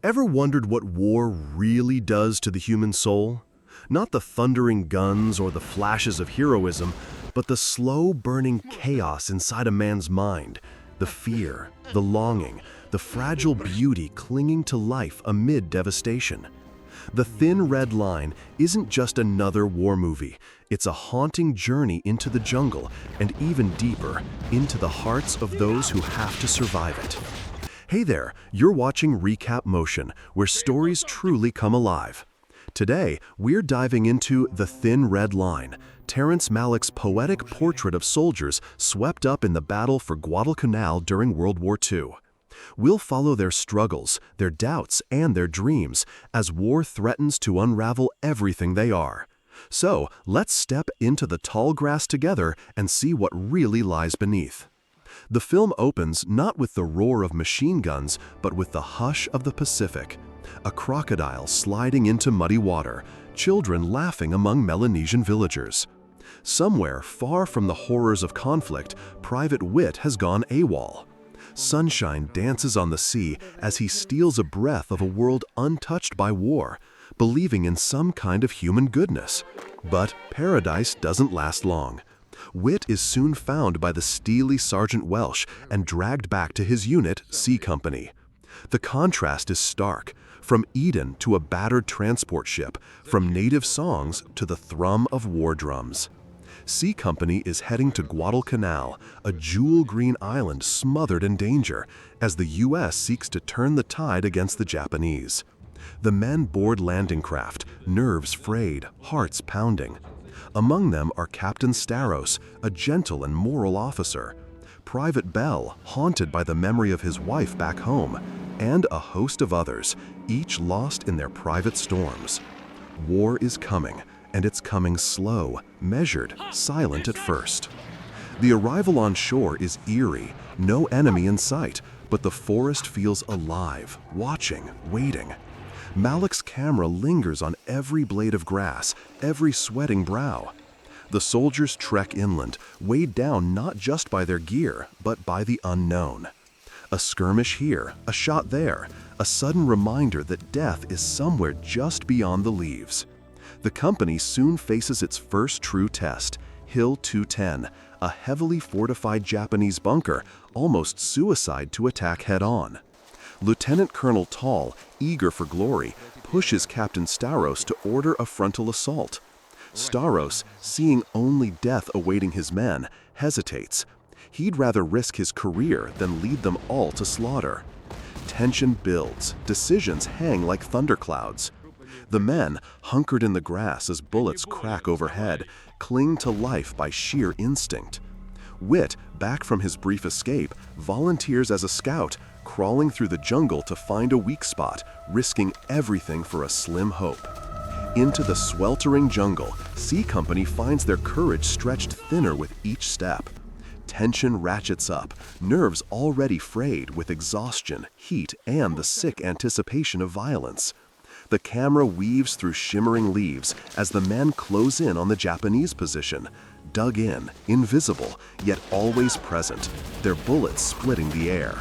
Ever wondered what war really does to the human soul? Not the thundering guns or the flashes of heroism, but the slow burning chaos inside a man's mind, the fear, the longing, the fragile beauty clinging to life amid devastation. The Thin Red Line isn't just another war movie. It's a haunting journey into the jungle and even deeper, into the hearts of those who have to survive it. Hey there, you're watching Recap Motion, where stories truly come alive. Today, we're diving into The Thin Red Line, Terrence Malick's poetic portrait of soldiers swept up in the battle for Guadalcanal during World War II. We'll follow their struggles, their doubts, and their dreams as war threatens to unravel everything they are. So, let's step into the tall grass together and see what really lies beneath. The film opens not with the roar of machine guns, but with the hush of the Pacific. A crocodile sliding into muddy water, children laughing among Melanesian villagers. Somewhere far from the horrors of conflict, Private Whit has gone AWOL. Sunshine dances on the sea as he steals a breath of a world untouched by war, believing in some kind of human goodness. But paradise doesn't last long. Whit is soon found by the steely Sergeant Welsh and dragged back to his unit, C Company. The contrast is stark, from Eden to a battered transport ship, from native songs to the thrum of war drums. C Company is heading to Guadalcanal, a jewel-green island smothered in danger, as the U.S. seeks to turn the tide against the Japanese. The men board landing craft, nerves frayed, hearts pounding. Among them are Captain Staros, a gentle and moral officer, Private Bell, haunted by the memory of his wife back home, and a host of others, each lost in their private storms. War is coming, and it's coming slow, measured, silent at first. The arrival on shore is eerie, no enemy in sight, but the forest feels alive, watching, waiting. Malick's camera lingers on every blade of grass, every sweating brow. The soldiers trek inland, weighed down not just by their gear, but by the unknown. A skirmish here, a shot there, a sudden reminder that death is somewhere just beyond the leaves. The company soon faces its first true test, Hill 210, a heavily fortified Japanese bunker, almost suicide to attack head-on. Lieutenant Colonel Tall, eager for glory, pushes Captain Staros to order a frontal assault. Staros, seeing only death awaiting his men, hesitates. He'd rather risk his career than lead them all to slaughter. Tension builds, decisions hang like thunderclouds. The men, hunkered in the grass as bullets crack overhead, cling to life by sheer instinct. Whit, back from his brief escape, volunteers as a scout, crawling through the jungle to find a weak spot, risking everything for a slim hope. Into the sweltering jungle, C Company finds their courage stretched thinner with each step. Tension ratchets up, nerves already frayed with exhaustion, heat, and the sick anticipation of violence. The camera weaves through shimmering leaves as the men close in on the Japanese position, dug in, invisible, yet always present, their bullets splitting the air.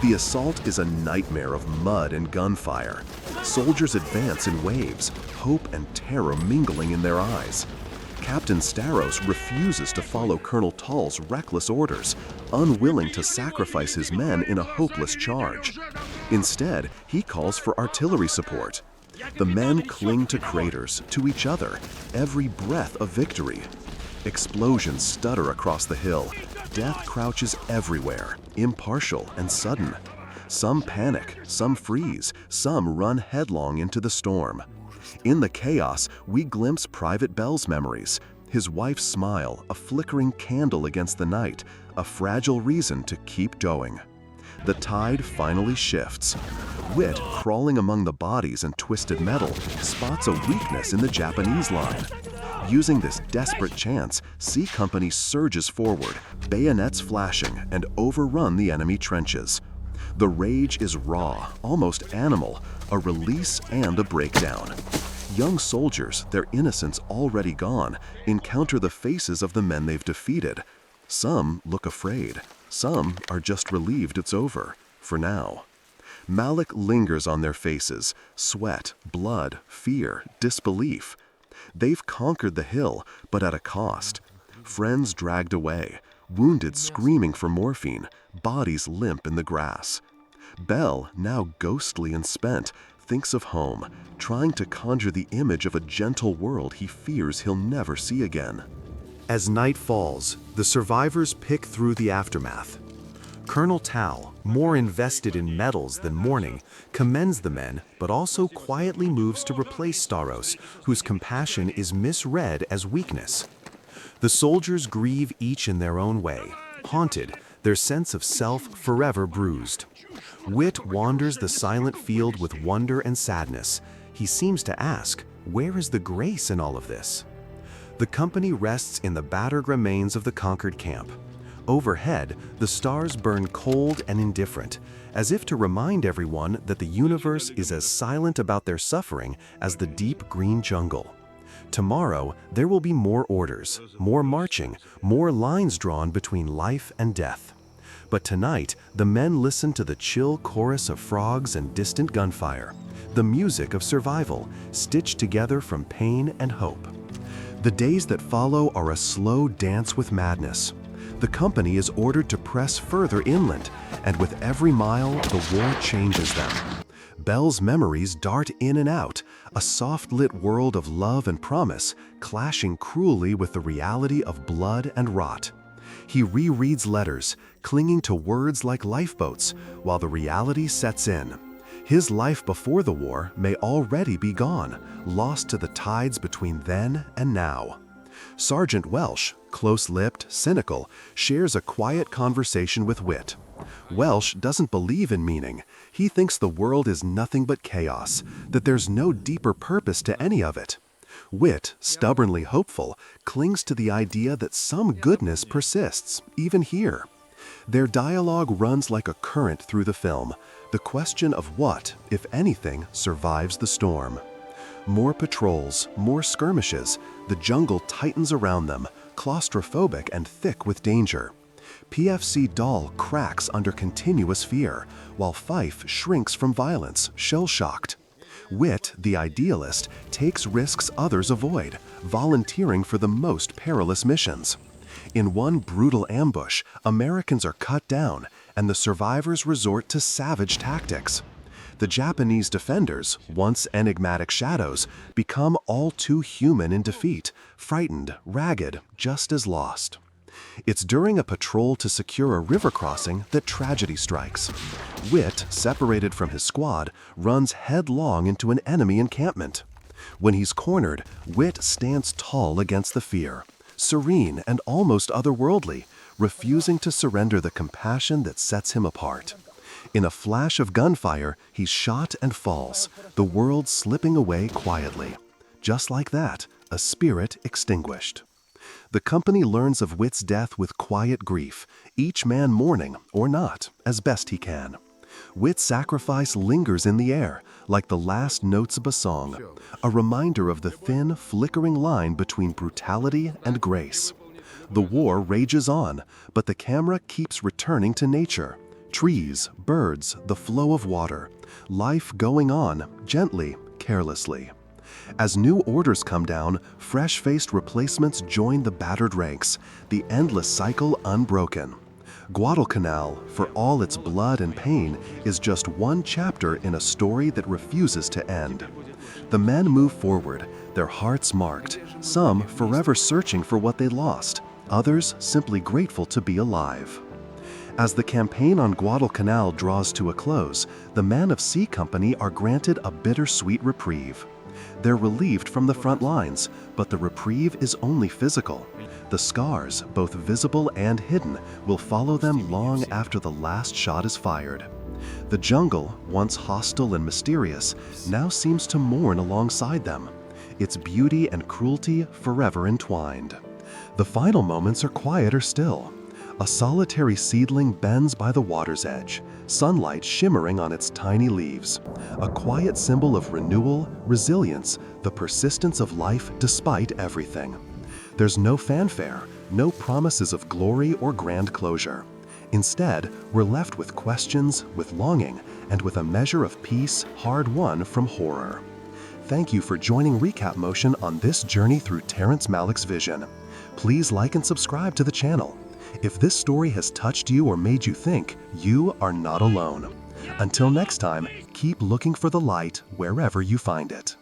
The assault is a nightmare of mud and gunfire. Soldiers advance in waves, hope and terror mingling in their eyes. Captain Staros refuses to follow Colonel Tall's reckless orders, unwilling to sacrifice his men in a hopeless charge. Instead, he calls for artillery support. The men cling to craters, to each other, every breath of victory. Explosions stutter across the hill. Death crouches everywhere, impartial and sudden. Some panic, some freeze, some run headlong into the storm. In the chaos, we glimpse Private Bell's memories, his wife's smile, a flickering candle against the night, a fragile reason to keep going. The tide finally shifts. Whit, crawling among the bodies and twisted metal, spots a weakness in the Japanese line. Using this desperate chance, C Company surges forward, bayonets flashing, and overrun the enemy trenches. The rage is raw, almost animal, a release and a breakdown. Young soldiers, their innocence already gone, encounter the faces of the men they've defeated. Some look afraid. Some are just relieved it's over, for now. Malick lingers on their faces, sweat, blood, fear, disbelief. They've conquered the hill, but at a cost. Friends dragged away, wounded screaming for morphine, bodies limp in the grass. Bell, now ghostly and spent, thinks of home, trying to conjure the image of a gentle world he fears he'll never see again. As night falls, the survivors pick through the aftermath. Colonel Tao, more invested in medals than mourning, commends the men, but also quietly moves to replace Staros, whose compassion is misread as weakness. The soldiers grieve each in their own way, haunted, their sense of self forever bruised. Wit wanders the silent field with wonder and sadness. He seems to ask, where is the grace in all of this? The company rests in the battered remains of the conquered camp. Overhead, the stars burn cold and indifferent, as if to remind everyone that the universe is as silent about their suffering as the deep green jungle. Tomorrow, there will be more orders, more marching, more lines drawn between life and death. But tonight, the men listen to the chill chorus of frogs and distant gunfire, the music of survival, stitched together from pain and hope. The days that follow are a slow dance with madness. The company is ordered to press further inland, and with every mile, the war changes them. Bell's memories dart in and out, a soft-lit world of love and promise, clashing cruelly with the reality of blood and rot. He rereads letters, clinging to words like lifeboats, while the reality sets in. His life before the war may already be gone, lost to the tides between then and now. Sergeant Welsh, close-lipped, cynical, shares a quiet conversation with Wit. Welsh doesn't believe in meaning. He thinks the world is nothing but chaos, that there's no deeper purpose to any of it. Wit, stubbornly hopeful, clings to the idea that some goodness persists, even here. Their dialogue runs like a current through the film, the question of what, if anything, survives the storm. More patrols, more skirmishes, the jungle tightens around them, claustrophobic and thick with danger. PFC Dahl cracks under continuous fear, while Fife shrinks from violence, shell-shocked. Wit, the idealist, takes risks others avoid, volunteering for the most perilous missions. In one brutal ambush, Americans are cut down, and the survivors resort to savage tactics. The Japanese defenders, once enigmatic shadows, become all too human in defeat, frightened, ragged, just as lost. It's during a patrol to secure a river crossing that tragedy strikes. Wit, separated from his squad, runs headlong into an enemy encampment. When he's cornered, Wit stands tall against the fear, serene and almost otherworldly, refusing to surrender the compassion that sets him apart. In a flash of gunfire, he's shot and falls, the world slipping away quietly. Just like that, a spirit extinguished. The company learns of Wit's death with quiet grief, each man mourning, or not, as best he can. Wit's sacrifice lingers in the air, like the last notes of a song, a reminder of the thin, flickering line between brutality and grace. The war rages on, but the camera keeps returning to nature. Trees, birds, the flow of water, life going on, gently, carelessly. As new orders come down, fresh-faced replacements join the battered ranks, the endless cycle unbroken. Guadalcanal, for all its blood and pain, is just one chapter in a story that refuses to end. The men move forward, their hearts marked, some forever searching for what they lost, others simply grateful to be alive. As the campaign on Guadalcanal draws to a close, the Men of Sea Company are granted a bittersweet reprieve. They're relieved from the front lines, but the reprieve is only physical. The scars, both visible and hidden, will follow them long after the last shot is fired. The jungle, once hostile and mysterious, now seems to mourn alongside them, its beauty and cruelty forever entwined. The final moments are quieter still. A solitary seedling bends by the water's edge, sunlight shimmering on its tiny leaves, a quiet symbol of renewal, resilience, the persistence of life despite everything. There's no fanfare, no promises of glory or grand closure. Instead, we're left with questions, with longing, and with a measure of peace hard-won from horror. Thank you for joining Recap Motion on this journey through Terrence Malick's vision. Please like and subscribe to the channel. If this story has touched you or made you think, you are not alone. Until next time, keep looking for the light wherever you find it.